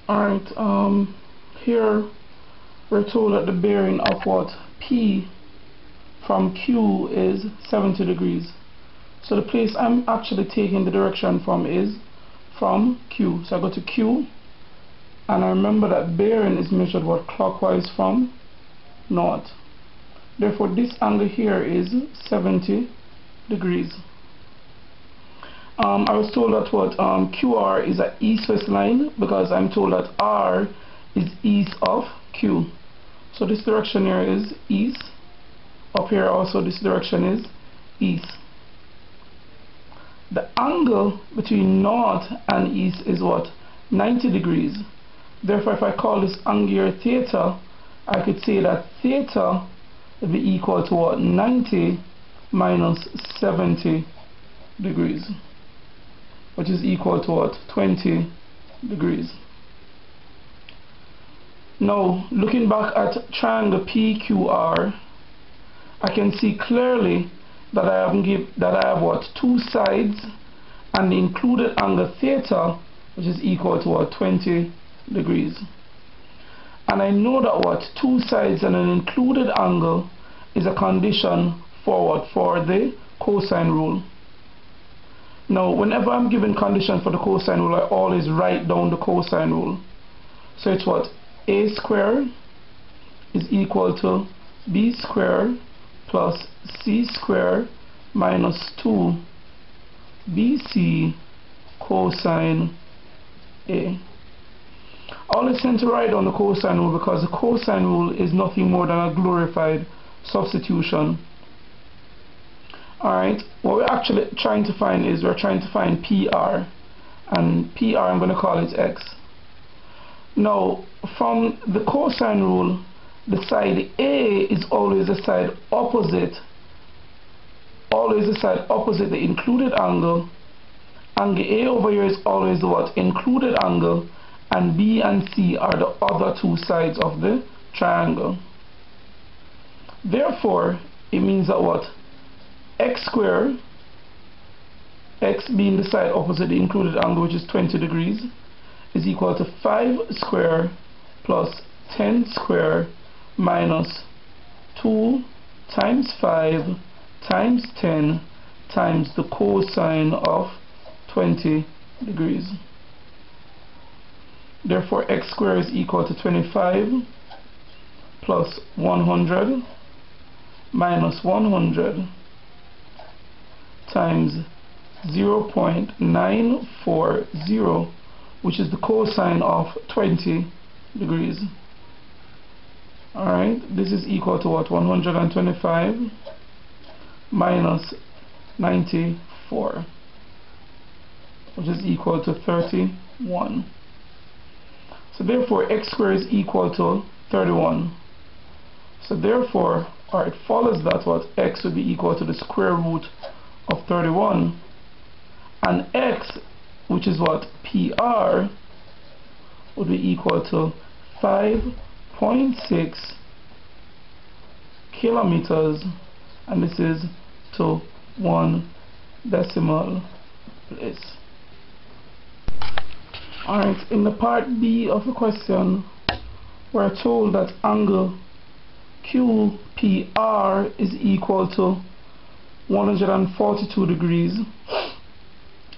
Alright, here we're told that the bearing of what? P from Q is 70 degrees. So the place I'm actually taking the direction from is from Q. So I go to Q, and I remember that bearing is measured what? Clockwise from north. Therefore this angle here is 70 degrees. I was told that what QR is an east-west line, because I'm told that R is east of Q. So this direction here is east. Up here also this direction is east. The angle between north and east is what? 90 degrees. Therefore, if I call this angle here theta, I could say that theta would be equal to what? 90 minus 70 degrees, which is equal to what? 20 degrees. Now, looking back at triangle PQR, I can see clearly that I have what? Two sides and the included angle theta, which is equal to what? 20 degrees. And I know that what? Two sides and an included angle is a condition for what? For the cosine rule. Now, whenever I'm given condition for the cosine rule, I always write down the cosine rule. So it's what? A squared is equal to B squared plus C squared minus 2 BC cosine A. I always tend to write down the cosine rule because the cosine rule is nothing more than a glorified substitution. Alright, what we're actually trying to find is we're trying to find PR, and PR I'm going to call it X. Now, from the cosine rule, the side A is always the side opposite, the included angle. Angle A over here is always the what? Included angle, and B and C are the other two sides of the triangle. Therefore, it means that what? X squared, X being the side opposite the included angle, which is 20 degrees, is equal to 5 squared plus 10 squared minus 2 times 5 times 10 times the cosine of 20 degrees. Therefore, x squared is equal to 25 plus 100 minus 100 times 0.940, which is the cosine of 20 degrees. Alright, this is equal to what? 125 minus 94, which is equal to 31. So therefore x squared is equal to 31. So therefore, or it follows that what? X would be equal to the square root of 31, and x, which is what? PR, would be equal to 5.6 kilometers, and this is to 1 decimal place. Alright, in the part B of the question, we're told that angle QPR is equal to 142 degrees,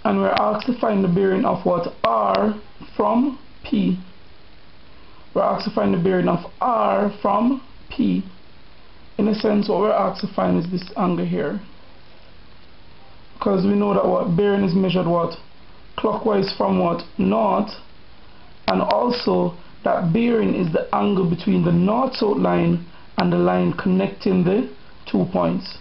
and we're asked to find the bearing of what? R from P. We're asked to find the bearing of R from P. In a sense, what we're asked to find is this angle here, because we know that what? Bearing is measured what? Clockwise from what? North, and also that bearing is the angle between the north-south line and the line connecting the 2 points.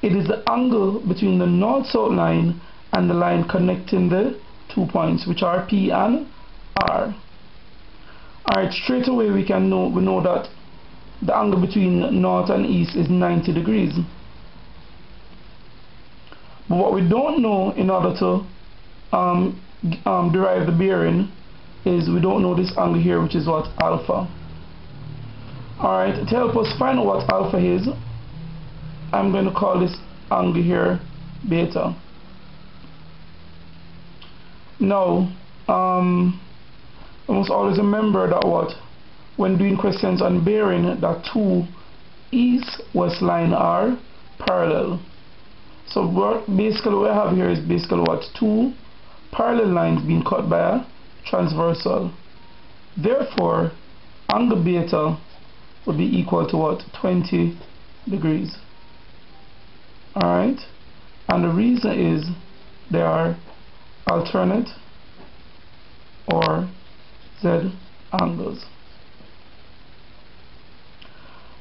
It is the angle between the north-south line and the line connecting the 2 points, which are P and R. Alright, straight away we know that the angle between north and east is 90 degrees. But what we don't know in order to derive the bearing is we don't know this angle here, which is what? Alpha. Alright, to help us find out what alpha is, I'm going to call this angle here beta. Now, We must always remember that what, when doing questions on bearing, that two east-west line are parallel. So basically what I have here is basically what, two parallel lines being cut by a transversal. Therefore, angle beta would be equal to what, 20 degrees. Alright, and the reason is they are alternate or Z angles.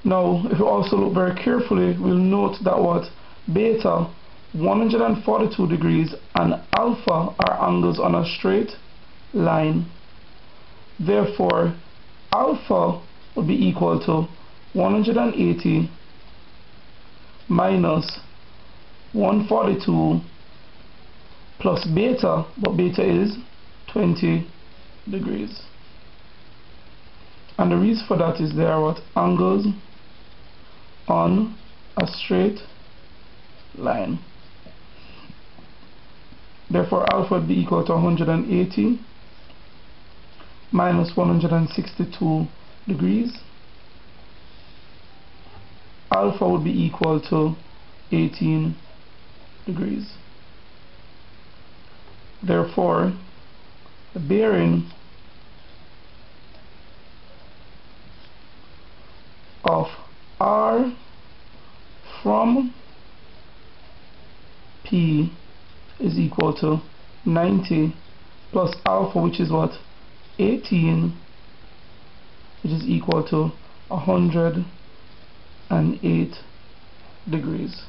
Now, if you also look very carefully, we'll note that what, beta 142 degrees and alpha are angles on a straight line. Therefore, alpha would be equal to 180 minus 142 plus beta, but beta is 20 degrees. And the reason for that is they are what, angles on a straight line. Therefore, alpha would be equal to 180 minus 162 degrees. Alpha would be equal to 18 degrees. Therefore, the bearing of R from P is equal to 90 plus alpha, which is what, 18, which is equal to 108 degrees.